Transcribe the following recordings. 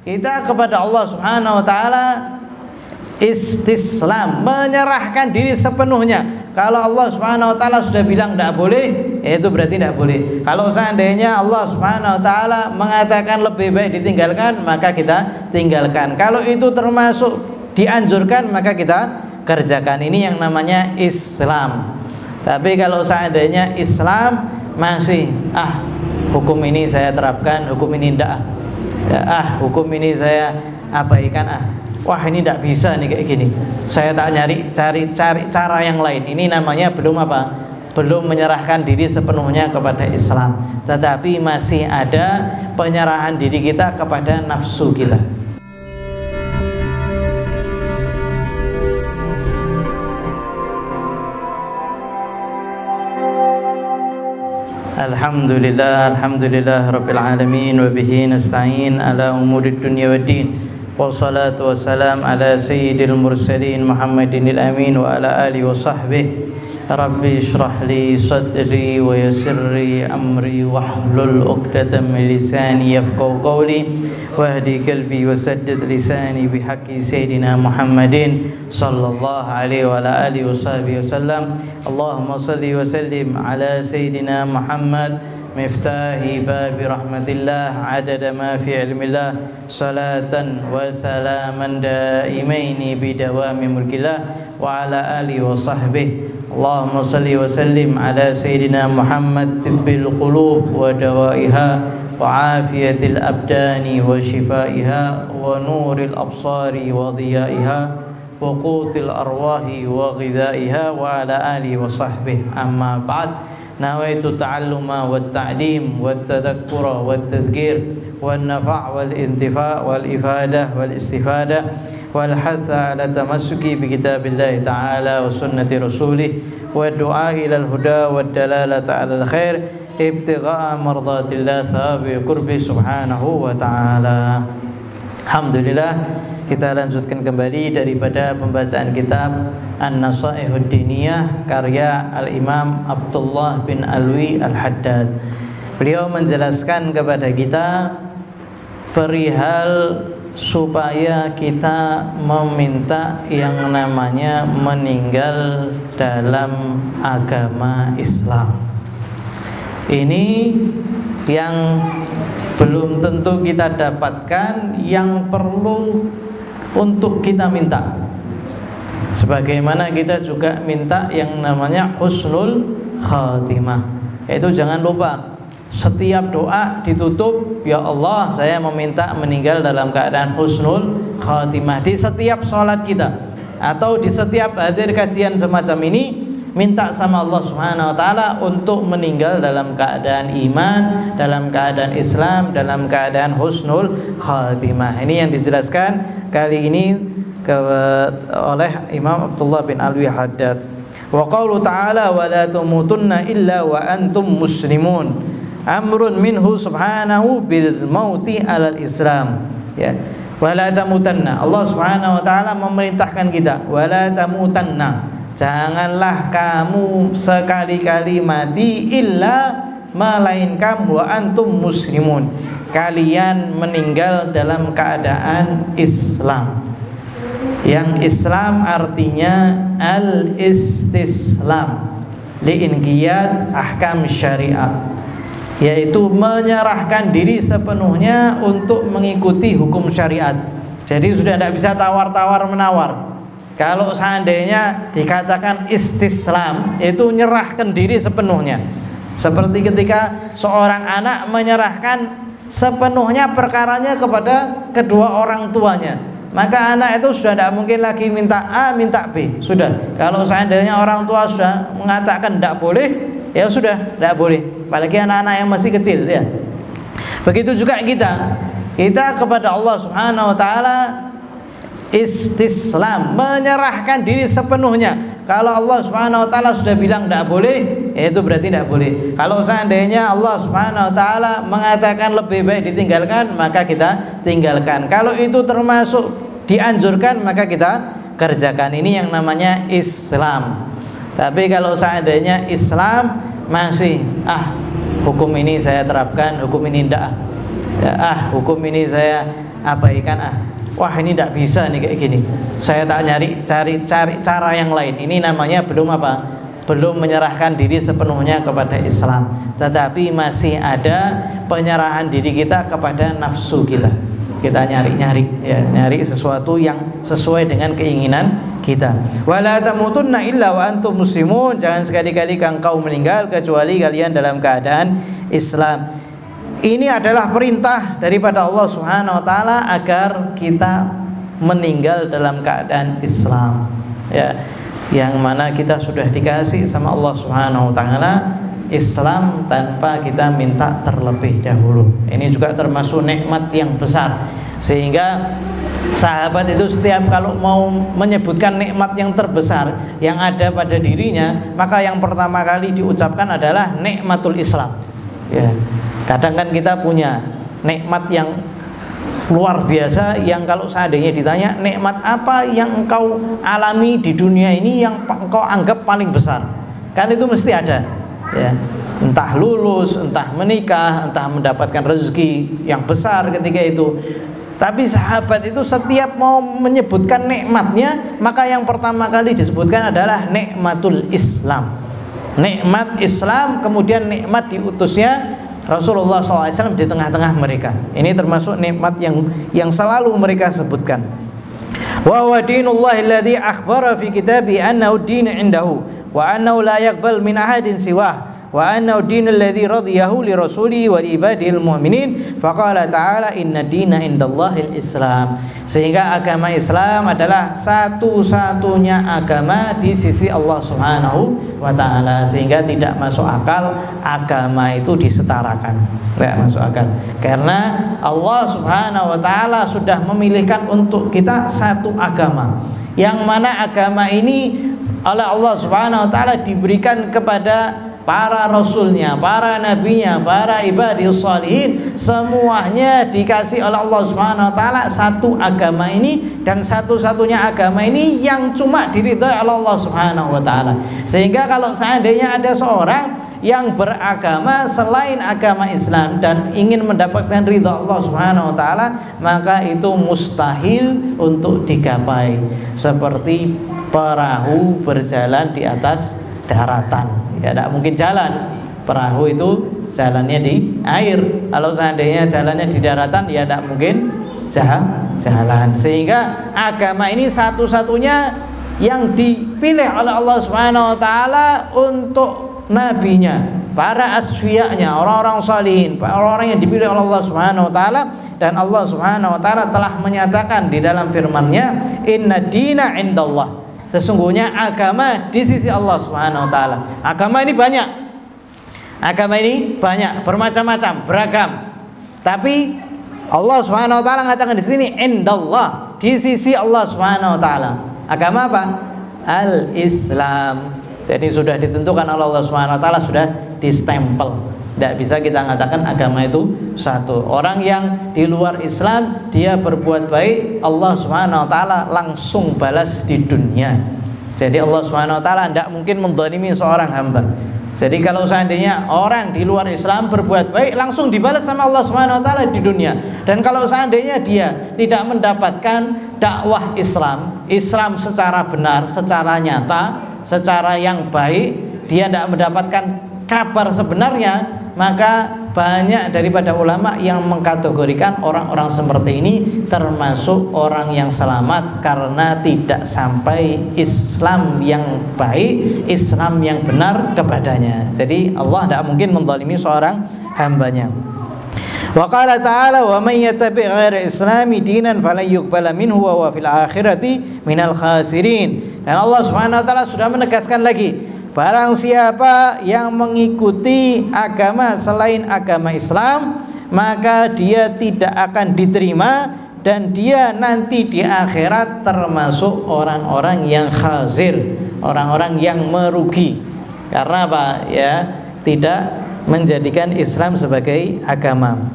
kita kepada Allah Subhanahu wa taala istislam, menyerahkan diri sepenuhnya. Kalau Allah Subhanahu wa taala sudah bilang tidak boleh, itu berarti tidak boleh. Kalau seandainya Allah Subhanahu wa taala mengatakan lebih baik ditinggalkan, maka kita tinggalkan. Kalau itu termasuk dianjurkan, maka kita kerjakan. Ini yang namanya Islam. Tapi kalau seandainya Islam masih hukum ini saya terapkan, hukum ini tidak, hukum ini saya abaikan, wah ini tidak bisa nih kayak gini, saya tak cari cara yang lain. Ini namanya belum belum menyerahkan diri sepenuhnya kepada Islam, tetapi masih ada penyerahan diri kita kepada nafsu kita. Alhamdulillah rabbil alamin, wa bihi nasta'in ala umurid dunya waddin. Wassalatu wassalam ala sayyidil mursalin Muhammadinil amin wa ala alihi wa sahbihi. Rabbi shrah li sadri wa yassir li amri wahlul 'uqdatam min lisani yafqahu qawli wahdi qalbi wa saddid lisani bihaqqi sayyidina Muhammadin sallallahu alaihi wa ala alihi wa sahbihi wasallam. Allahumma salli wa sallim ala sayyidina Muhammad miftahi babi rahmatillah adada ma fi ilmillah salatan wa salaman daimaini bidawami mulkillah wa ala alihi wa sahbihi. Allahumma salli wa sallim ala sayyidina Muhammad tibbil qulub wa dawaiha wa afiyatil abdani wa shifaiha wa nuril absari wa dhiyaiha wa qutil arwahi wa ghidaiha wa ala alihi wa sahbihi. Amma ba'd. Nawaitu ta'alluma wa ta'lim wa tadhakkura wa tadhkir wa nafa' wal intifa' wal ifadah wal istifadah wal hatha ala tamassuki bi kitabillahi ta'ala wa sunnati rasulih wa du'a ila al huda wa dalalata ala al khair ibtigha'a mardatillah thawabi qurbi subhanahu wa ta'ala. Alhamdulillah, kita lanjutkan kembali daripada pembacaan kitab An-Nasaihud Diniyah karya Al-Imam Abdullah bin Alwi Al-Haddad. Beliau menjelaskan kepada kita perihal supaya kita meminta yang namanya meninggal dalam agama Islam. Ini yang belum tentu kita dapatkan, yang perlu untuk kita minta. Sebagaimana kita juga minta yang namanya husnul khatimah. Itu jangan lupa, setiap doa ditutup, ya Allah saya meminta meninggal dalam keadaan husnul khatimah. Di setiap sholat kita atau di setiap hadir kajian semacam ini, minta sama Allah Subhanahu wa taala untuk meninggal dalam keadaan iman, dalam keadaan Islam, dalam keadaan husnul khatimah. Ini yang dijelaskan kali ini oleh Imam Abdullah bin Alwi Haddad. Wa qaulu ta'ala wa la tamutunna illa wa antum muslimun. Amrun minhu subhanahu bil mauti alal Islam. Ya. Wa la tamutanna. Allah Subhanahu wa taala memerintahkan kita, wa la tamutanna. Janganlah kamu sekali-kali mati illa melainkan wa antum muslimun, kalian meninggal dalam keadaan Islam. Yang Islam artinya al-istislam li'inqiyad ahkam syariat, yaitu menyerahkan diri sepenuhnya untuk mengikuti hukum syariat. Jadi sudah tidak bisa tawar-tawar menawar. Kalau seandainya dikatakan istislam, itu menyerahkan diri sepenuhnya. Seperti ketika seorang anak menyerahkan sepenuhnya perkaranya kepada kedua orang tuanya, maka anak itu sudah tidak mungkin lagi minta A, minta B. Sudah, kalau seandainya orang tua sudah mengatakan tidak boleh, ya sudah tidak boleh. Apalagi anak-anak yang masih kecil, ya. Begitu juga kita kepada Allah Subhanahu wa taala istislam, menyerahkan diri sepenuhnya. Kalau Allah Subhanahu wa taala sudah bilang tidak boleh, itu berarti tidak boleh. Kalau seandainya Allah Subhanahu wa taala mengatakan lebih baik ditinggalkan, maka kita tinggalkan. Kalau itu termasuk dianjurkan, maka kita kerjakan. Ini yang namanya Islam. Tapi kalau seandainya Islam masih hukum ini saya terapkan, hukum ini tidak, hukum ini saya abaikan, wah ini tidak bisa nih kayak gini, saya tak cari cara yang lain. Ini namanya belum belum menyerahkan diri sepenuhnya kepada Islam, tetapi masih ada penyerahan diri kita kepada nafsu kita. Kita nyari sesuatu yang sesuai dengan keinginan kita. Wala tamutunna illa wa antum muslimun. Jangan sekali-kali engkau meninggal kecuali kalian dalam keadaan Islam. Ini adalah perintah daripada Allah Subhanahu wa taala agar kita meninggal dalam keadaan Islam. Ya, yang mana kita sudah dikasih sama Allah Subhanahu wa taala Islam tanpa kita minta terlebih dahulu. Ini juga termasuk nikmat yang besar, sehingga sahabat itu setiap kalau mau menyebutkan nikmat yang terbesar yang ada pada dirinya, maka yang pertama kali diucapkan adalah nikmatul Islam. Ya, kadang kan kita punya nikmat yang luar biasa, yang kalau seandainya ditanya nikmat apa yang engkau alami di dunia ini yang engkau anggap paling besar, kan itu mesti ada. Ya, entah lulus, entah menikah, entah mendapatkan rezeki yang besar ketika itu. Tapi sahabat itu setiap mau menyebutkan nikmatnya, maka yang pertama kali disebutkan adalah nikmatul Islam. Nikmat Islam, kemudian nikmat diutusnya Rasulullah SAW di tengah-tengah mereka. Ini termasuk nikmat yang selalu mereka sebutkan. Wa huwa dinullahi alladzi akhbara fi kitabihi annahu ad-din 'indahu wa annahu la yaqbal min ahadin siwah wa annahu ad-din alladzi radiyahu li rasulihi wa li ibadihil mu'minin faqala ta'ala inna dina 'indallahil Islam. Sehingga agama Islam adalah satu-satunya agama di sisi Allah Subhanahu wa taala, sehingga tidak masuk akal agama itu disetarakan. Tidak masuk akal. Karena Allah Subhanahu wa taala sudah memilihkan untuk kita satu agama, yang mana agama ini oleh Allah Subhanahu wa taala diberikan kepada para rasulnya, para nabinya, para ibadihus shalihin, semuanya dikasih oleh Allah Subhanahu wa taala satu agama ini, dan satu-satunya agama ini yang cuma diridhai oleh Allah Subhanahu wa taala. Sehingga kalau seandainya ada seorang yang beragama selain agama Islam dan ingin mendapatkan ridha Allah Subhanahu wa taala, maka itu mustahil untuk digapai. Seperti perahu berjalan di atas daratan, ya tidak mungkin jalan. Perahu itu jalannya di air. Kalau seandainya jalannya di daratan, ya tidak mungkin jalan. Sehingga agama ini satu-satunya yang dipilih oleh Allah Subhanahu wa taala untuk nabinya, para asfiyanya, orang-orang salihin, orang-orang yang dipilih oleh Allah Subhanahu wa taala. Dan Allah Subhanahu wa taala telah menyatakan di dalam firman-Nya, inna dina indallah, sesungguhnya agama di sisi Allah Subhanahu wa taala. Agama ini banyak. Agama ini banyak, bermacam-macam, beragam. Tapi Allah Subhanahu wa taala mengatakan di sini indallah, di sisi Allah Subhanahu wa taala. Agama apa? Al-Islam. Jadi sudah ditentukan oleh Allah Subhanahu wa taala, sudah distempel. Tidak bisa kita mengatakan agama itu satu. Orang yang di luar Islam dia berbuat baik, Allah Subhanahu wa taala langsung balas di dunia. Jadi Allah Subhanahu wa taala tidak mungkin menzalimi seorang hamba. Jadi kalau seandainya orang di luar Islam berbuat baik, langsung dibalas sama Allah Subhanahu wa taala di dunia. Dan kalau seandainya dia tidak mendapatkan dakwah Islam secara benar, secara nyata, secara yang baik, dia tidak mendapatkan kabar sebenarnya, maka banyak daripada ulama yang mengkategorikan orang-orang seperti ini termasuk orang yang selamat karena tidak sampai Islam yang baik, Islam yang benar kepadanya. Jadi Allah tidak mungkin menzalimi seorang hambanya. Wa qala ta'ala wa man yattabi' ghaira islami dinan falan yuqbala minhu wa huwa fil akhirati minal khasirin. Dan Allah Subhanahu wa taala sudah menegaskan lagi, barang siapa yang mengikuti agama selain agama Islam, maka dia tidak akan diterima, dan dia nanti di akhirat termasuk orang-orang yang khazir, orang-orang yang merugi. Karena apa? Ya, tidak menjadikan Islam sebagai agama.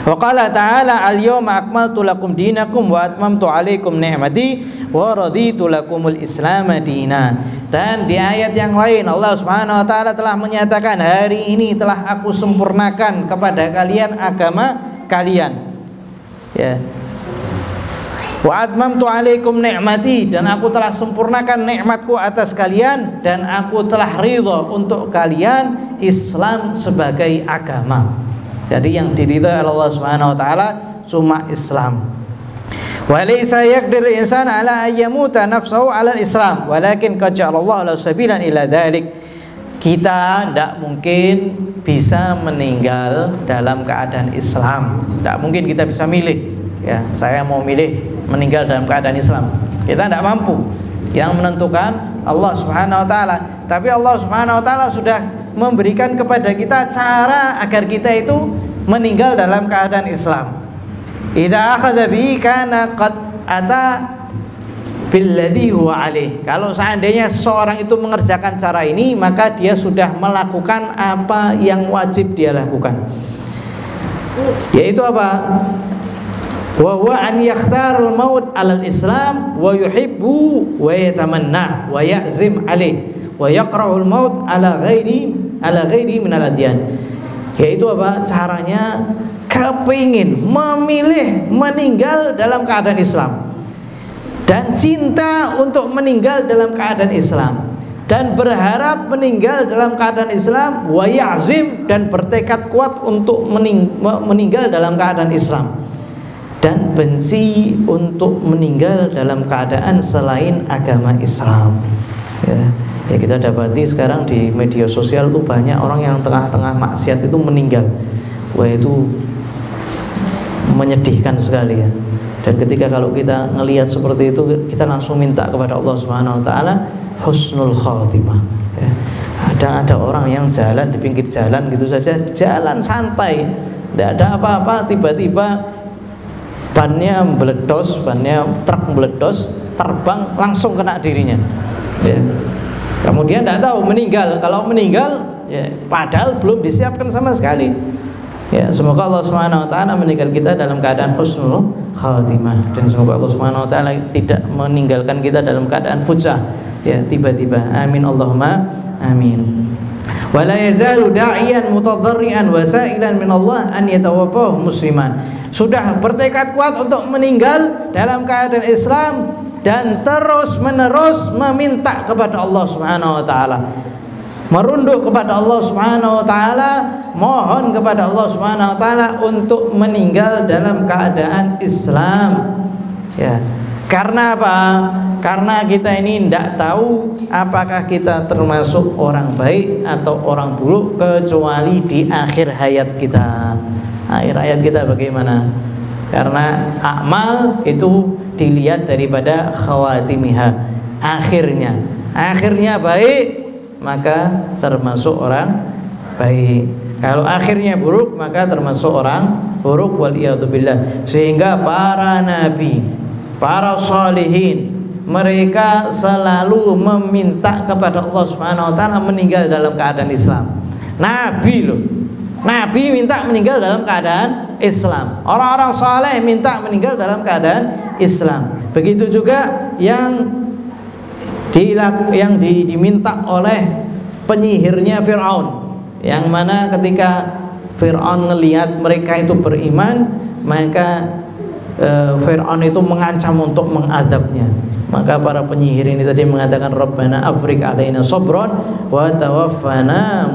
Wa qala ta'ala al-yawma akmaltu lakum dinakum wa atmamtu 'alaikum ni'mati wa raditu lakumul Islam dina. Dan di ayat yang lain Allah Subhanahu wa taala telah menyatakan, hari ini telah aku sempurnakan kepada kalian agama kalian. Ya. Wa atmamtu alaikum ni'mati, dan aku telah sempurnakan nikmatku atas kalian, dan aku telah ridha untuk kalian Islam sebagai agama. Jadi yang diridhai Allah Subhanahu wa taala cuma Islam. Wa laysa yaqdiru al-insan ala ayyamuta nafsuhu ala al-islam, walakin qad ja'alallahu lahu sabilan ila dzalik. Kita tidak mungkin bisa meninggal dalam keadaan Islam. Tidak mungkin kita bisa milih, ya, saya mau milih meninggal dalam keadaan Islam. Kita tidak mampu. Yang menentukan Allah Subhanahu wa taala. Tapi Allah Subhanahu wa taala sudah memberikan kepada kita cara agar kita itu meninggal dalam keadaan Islam. Idza akhadha bihi kana qad ata billadhi huwa alaih. Kalau seandainya seseorang itu mengerjakan cara ini, maka dia sudah melakukan apa yang wajib dia lakukan. Yaitu apa? Wa huwa an yakhtarul maut 'alal Islam wa yuhibbu wa yatamanna wa ya'zim alaih wa yaqra'ul maut 'ala ghairi min al-adyan. Yaitu apa? Caranya kepingin memilih meninggal dalam keadaan Islam, dan cinta untuk meninggal dalam keadaan Islam, dan berharap meninggal dalam keadaan Islam, wa ya'zim, dan bertekad kuat untuk meninggal dalam keadaan Islam, dan benci untuk meninggal dalam keadaan selain agama Islam. Ya, kita dapati sekarang di media sosial itu banyak orang yang tengah-tengah maksiat itu meninggal. Wah, itu menyedihkan sekali ya. Dan ketika kalau kita ngelihat seperti itu, kita langsung minta kepada Allah Subhanahu wa taala husnul khatimah. Ya. Ada orang yang jalan di pinggir jalan gitu saja, jalan santai, tidak ada apa-apa, tiba-tiba bannya meledos, truk meledos, terbang langsung kena dirinya. Ya. Kemudian tidak tahu meninggal. Kalau meninggal, ya, padahal belum disiapkan sama sekali. Ya, semoga Allah Subhanahu wa taala meninggal kita dalam keadaan husnul khatimah, dan semoga Allah Subhanahu wa taala tidak meninggalkan kita dalam keadaan fujah, ya, tiba-tiba. Amin Allahumma amin. Wa la yazalu da'iyan mutadharrian wa sa'ilan min Allah an yatawaffahu musliman. Sudah bertekad kuat untuk meninggal dalam keadaan Islam dan terus-menerus meminta kepada Allah Subhanahu wa taala, merunduk kepada Allah Subhanahu wa taala, mohon kepada Allah Subhanahu wa taala untuk meninggal dalam keadaan Islam. Ya. Karena apa? Karena kita ini tidak tahu apakah kita termasuk orang baik atau orang buruk kecuali di akhir hayat kita. Akhir hayat kita bagaimana? Karena amal itu dilihat daripada khawatimiha, akhirnya baik, maka termasuk orang baik. Kalau akhirnya buruk, maka termasuk orang buruk, waliyadzubillah. Sehingga para nabi, para sholihin, mereka selalu meminta kepada Allah Subhanahu wa taala meninggal dalam keadaan Islam. Nabi loh, Nabi minta meninggal dalam keadaan Islam. Orang-orang saleh minta meninggal dalam keadaan Islam. Begitu juga yang diminta oleh penyihirnya Fir'aun, yang mana ketika Fir'aun melihat mereka itu beriman, maka Fir'aun itu mengancam untuk mengadabnya. Maka para penyihir ini tadi mengatakan, Rabbana afriq alaina sabran wa tawaffana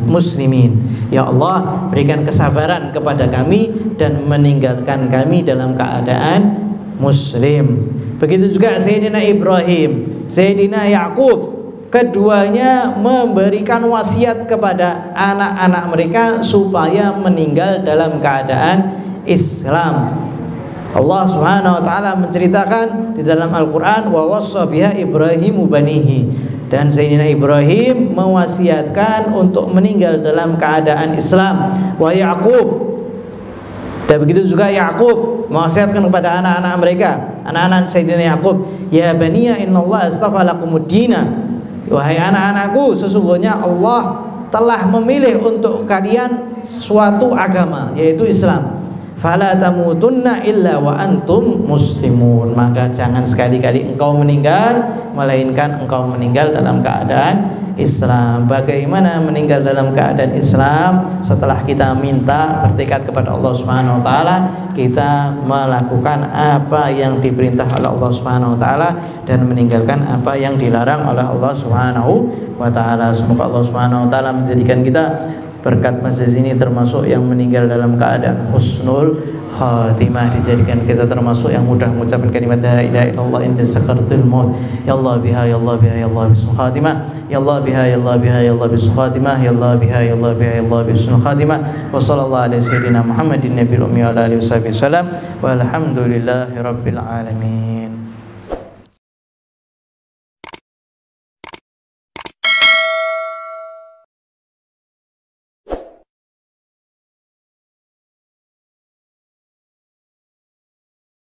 muslimin. Ya Allah, berikan kesabaran kepada kami dan meninggalkan kami dalam keadaan muslim. Begitu juga Sayyidina Ibrahim, Sayyidina Yakub, keduanya memberikan wasiat kepada anak-anak mereka supaya meninggal dalam keadaan Islam. Allah Subhanahu wa taala menceritakan di dalam Al-Qur'an, wa wassa biha Ibrahimu banihi, dan Sayyidina Ibrahim mewasiatkan untuk meninggal dalam keadaan Islam. Wa Yaqub, dan begitu juga Yaqub mewasiatkan kepada anak-anak mereka, anak-anak Sayyidina Yaqub, ya baniya innallaha astafa lakumuddina, wahai anak-anakku, sesungguhnya Allah telah memilih untuk kalian suatu agama, yaitu Islam. fala tamutunna illa wa antum muslimun, maka jangan sekali-kali engkau meninggal melainkan engkau meninggal dalam keadaan Islam. Bagaimana meninggal dalam keadaan Islam? Setelah kita minta bertekad kepada Allah Subhanahu wa taala, kita melakukan apa yang diperintah oleh Allah Subhanahu wa taala dan meninggalkan apa yang dilarang oleh Allah Subhanahu wa taala. Semoga Allah Subhanahu wa taala menjadikan kita berkat masjid ini termasuk yang meninggal dalam keadaan husnul khatimah, dijadikan kita termasuk yang mudah mengucapkan kalimat la ilaha illallah inda sakaratul maut. Ya Allah biha ya Allah biha ya Allah bismil khatimah, ya Allah biha ya Allah biha ya Allah bismil khatimah, ya Allah biha ya Allah biha ya Allah bismil khatimah. Wa sallallahu alaihi sayyidina Muhammadin nabiyil ummi wa alihi wasallam walhamdulillahi rabbil alamin.